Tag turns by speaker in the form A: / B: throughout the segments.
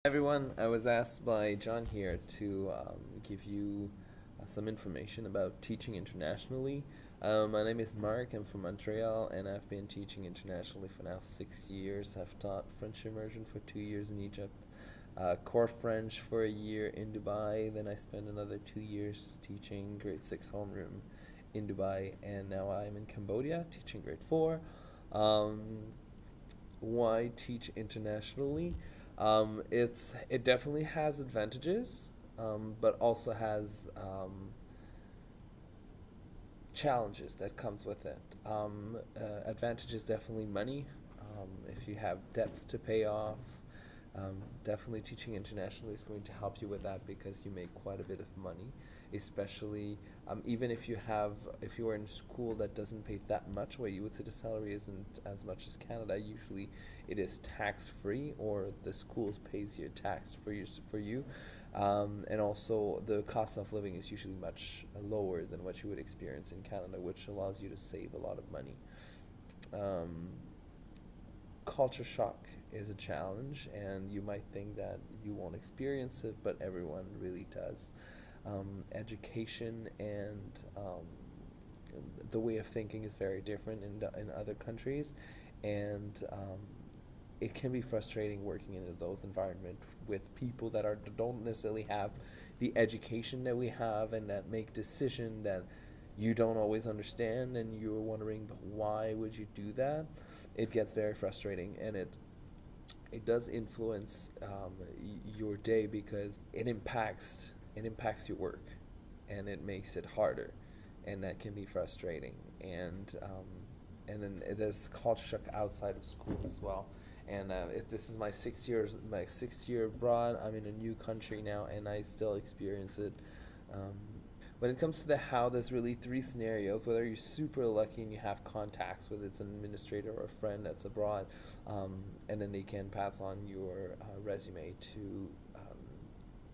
A: Everyone, I was asked by John here to give you some information about teaching internationally. My name is Mark, I'm from Montreal, and I've been teaching internationally for now 6 years. I've taught French immersion for 2 years in Egypt, core French for a year in Dubai, then I spent another 2 years teaching grade 6 homeroom in Dubai, and now I'm in Cambodia teaching grade 4. Um, why teach internationally? It definitely has advantages, but also has challenges that comes with it. Advantages definitely money. If you have debts to pay off, definitely teaching internationally is going to help you with that because you make quite a bit of money, especially even if you are in a school that doesn't pay that much, where you would say the salary isn't as much as Canada. Usually, it is tax free, or the school pays your tax for you, and also the cost of living is usually much lower than what you would experience in Canada, which allows you to save a lot of money. Um, Culture shock is a challenge, and you might think that you won't experience it, but everyone really does. Education and the way of thinking is very different in other countries, and it can be frustrating working in those environments with people that don't necessarily have the education that we have, and that make decision that you don't always understand, and you're wondering, but why would you do that? It gets very frustrating, and it does influence your day because it impacts your work, and it makes it harder, and that can be frustrating. And then there's culture shock outside of school as well. And if this is my sixth year abroad, I'm in a new country now, and I still experience it. Um, when it comes to the how, there's really three scenarios. Whether you're super lucky and you have contacts with it's an administrator or a friend that's abroad, and then they can pass on your resume to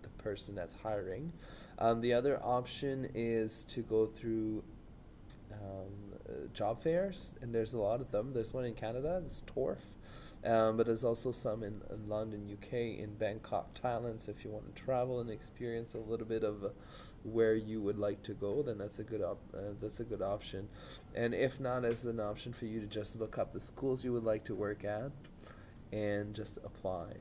A: the person that's hiring. The other option is to go through job fairs, and there's a lot of them. There's one in Canada, it's TORF, but there's also some in London, UK, in Bangkok, Thailand. So if you want to travel and experience a little bit of where you would like to go, then that's a good option. And if not, as an option for you to just look up the schools you would like to work at and just apply.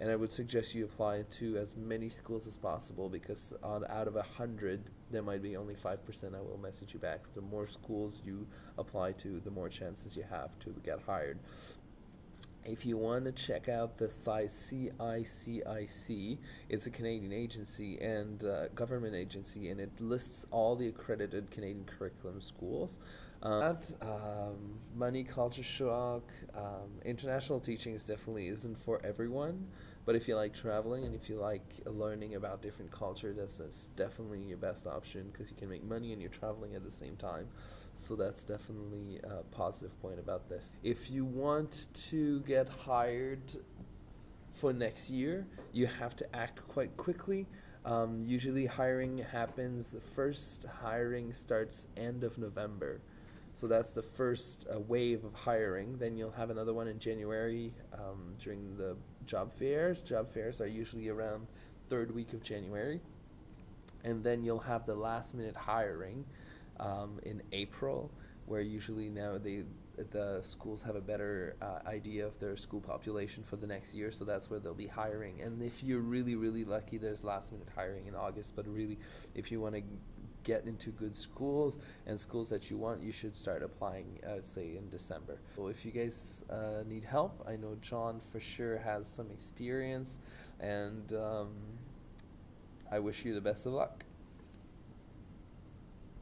A: And I would suggest you apply to as many schools as possible, because out of 100, there might be only 5% I will message you back. So the more schools you apply to, the more chances you have to get hired. If you want to check out the CICIC, it's a Canadian agency and government agency, and it lists all the accredited Canadian curriculum schools. Money, culture shock, international teaching is definitely isn't for everyone. But if you like traveling and if you like learning about different culture, that's definitely your best option, because you can make money and you're traveling at the same time. So that's definitely a positive point about this. If you want to get hired for next year, you have to act quite quickly. Usually, hiring happens. The first hiring starts end of November, so that's the first wave of hiring. Then you'll have another one in January during the job fairs. Job fairs are usually around third week of January, and then you'll have the last minute hiring in April, where usually now the schools have a better idea of their school population for the next year, so that's where they'll be hiring. And if you're really really lucky, there's last minute hiring in August. But really, if you want to get into good schools and schools that you want, you should start applying, I would say, in December. So if you guys need help, I know John for sure has some experience, and I wish you the best of luck.